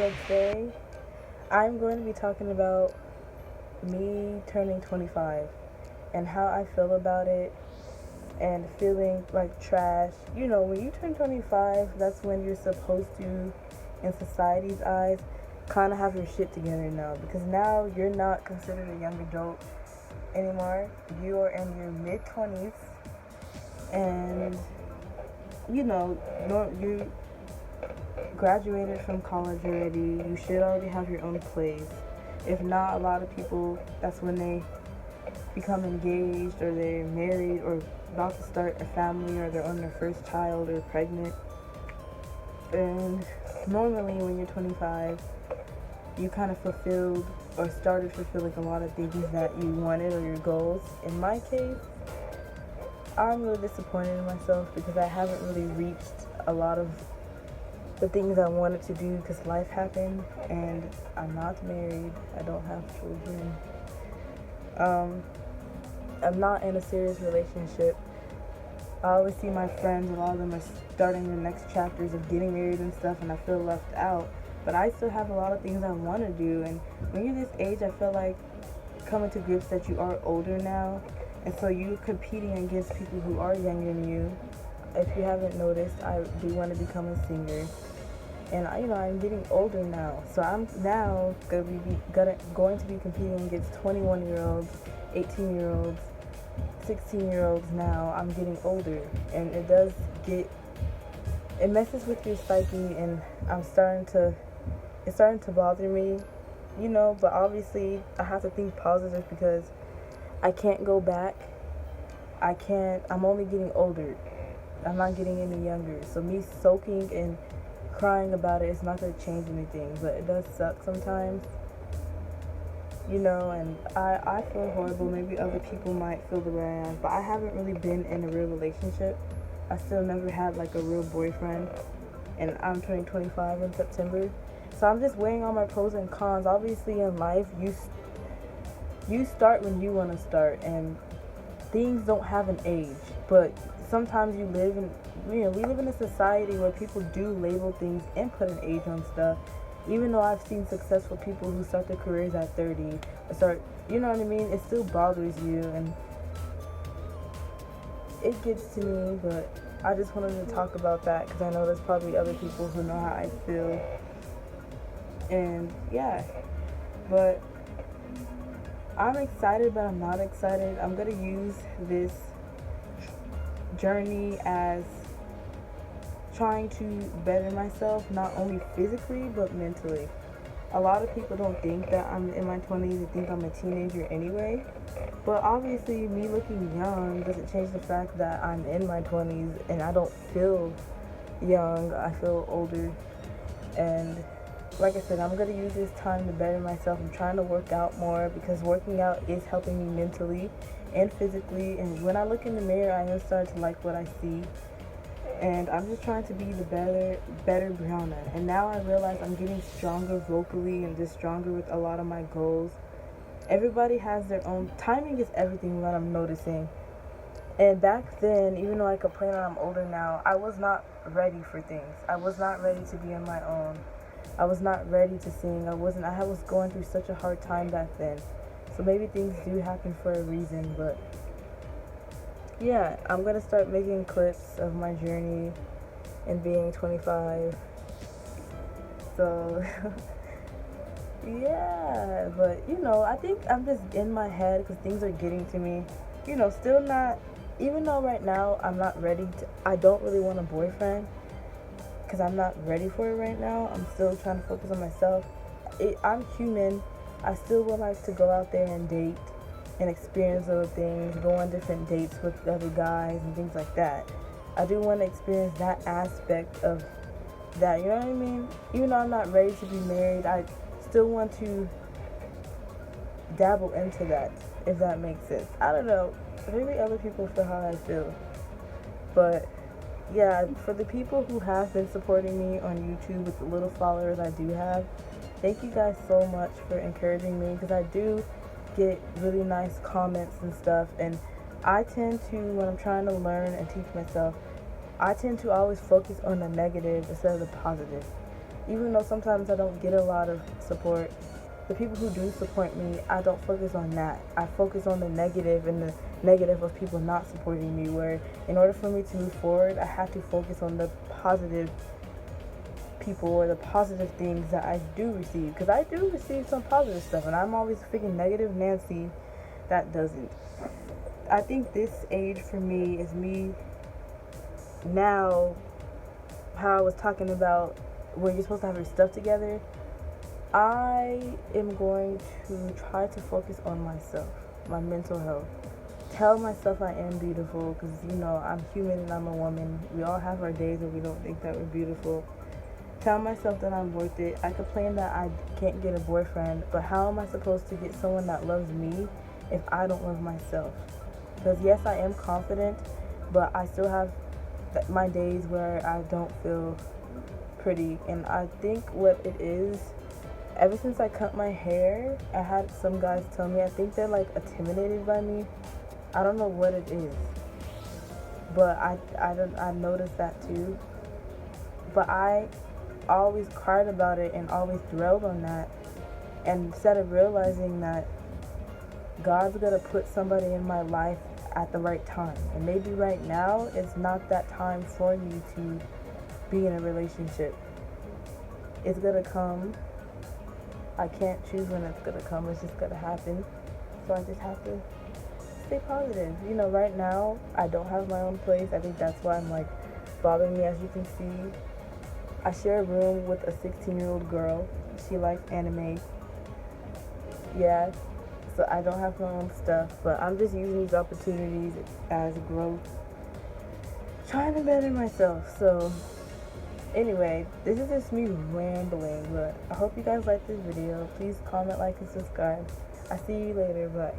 So today I'm going to be talking about me turning 25 and how I feel about it and feeling like trash. You know, when you turn 25, that's when you're supposed to, in society's eyes, kind of have your shit together now because now you're not considered a young adult anymore. You are in your mid 20s and you graduated from college already. You should already have your own place. If not, a lot of people, that's when they become engaged or they're married or about to start a family or they're on their first child or pregnant. And normally, when you're 25, you kind of fulfilled or started fulfilling a lot of things that you wanted or your goals. In my case, I'm really disappointed in myself because I haven't really reached a lot of the things I wanted to do because life happened and I'm not married. I don't have children. Um, I'm not in a serious relationship. I always see my friends, a lot of them are starting the next chapters of getting married and stuff, and I feel left out. But I still have a lot of things I want to do, and when you're this age, I feel like coming to grips that you are older now, and so you're competing against people who are younger than you. If you haven't noticed, I do want to become a singer, and I'm getting older now, so I'm now going to be competing against 21-year-olds, 18-year-olds, 16-year-olds now. I'm getting older, and it messes with your psyche, and it's starting to bother me, but obviously I have to think positive because I can't go back. I'm only getting older. I'm not getting any younger. So me soaking and crying about it is not going to change anything, but it does suck sometimes. And I feel horrible. Maybe other people might feel the way I am, but I haven't really been in a real relationship. I still never had like a real boyfriend, and I'm turning 25 in September. So I'm just weighing all my pros and cons. Obviously, in life, you start when you want to start, and things don't have an age. But sometimes we live in a society where people do label things and put an age on stuff. Even though I've seen successful people who start their careers at 30, you know what I mean? It still bothers you, and it gets to me, but I just wanted to talk about that because I know there's probably other people who know how I feel. And yeah, but I'm excited, but I'm not excited. I'm going to use this journey as trying to better myself, not only physically but mentally. A lot of people don't think that I'm in my 20s, they think I'm a teenager anyway. But obviously, me looking young doesn't change the fact that I'm in my 20s and I don't feel young, I feel older. And like I said, I'm going to use this time to better myself. I'm trying to work out more because working out is helping me mentally and physically. And when I look in the mirror, I am starting to like what I see. And I'm just trying to be the better Brianna. And now I realize I'm getting stronger vocally and just stronger with a lot of my goals. Everybody has their own timing is everything, what I'm noticing. And back then, even though I complain that I'm older now, I was not ready for things. I was not ready to be on my own. I was not ready to sing. I was going through such a hard time back then. So maybe things do happen for a reason, but yeah, I'm gonna start making clips of my journey and being 25. So yeah, but I think I'm just in my head because things are getting to me. Still not. Even though right now I'm not ready to. I don't really want a boyfriend because I'm not ready for it right now. I'm still trying to focus on myself. I'm human. I still would like to go out there and date and experience other things, go on different dates with other guys and things like that. I do want to experience that aspect of that, you know what I mean? Even though I'm not ready to be married, I still want to dabble into that, if that makes sense. I don't know. Maybe other people feel how I feel. But yeah, for the people who have been supporting me on YouTube with the little followers I do have, thank you guys so much for encouraging me because I do get really nice comments and stuff, and I tend to, when I'm trying to learn and teach myself, I tend to always focus on the negative instead of the positive. Even though sometimes I don't get a lot of support, the people who do support me, I don't focus on that. I focus on the negative and the negative of people not supporting me, where in order for me to move forward, I have to focus on the positive people or the positive things that I do receive. Because I do receive some positive stuff, and I'm always freaking negative Nancy that doesn't. I think this age for me is me now, how I was talking about where you're supposed to have your stuff together. I am going to try to focus on myself, my mental health. Tell myself I am beautiful, because I'm human and I'm a woman. We all have our days where we don't think that we're beautiful. Tell myself that I'm worth it. I complain that I can't get a boyfriend, but how am I supposed to get someone that loves me if I don't love myself? Because yes, I am confident, but I still have my days where I don't feel pretty. And I think what it is, ever since I cut my hair, I had some guys tell me, I think they're like intimidated by me. I don't know what it is, but I noticed that too. But I always cried about it and always dwelled on that, and instead of realizing that God's gonna put somebody in my life at the right time, and maybe right now it's not that time for you to be in a relationship. It's gonna come. I can't choose when it's gonna come. It's just gonna happen. So I just have to stay positive. Right now I don't have my own place. I think that's why I'm like bothering me. As you can see, I share a room with a 16-year-old girl. She likes anime. Yeah, so I don't have my own stuff, but I'm just using these opportunities as growth, trying to better myself. So anyway, this is just me rambling, but I hope you guys like this video. Please comment, like, and subscribe. I see you later. Bye.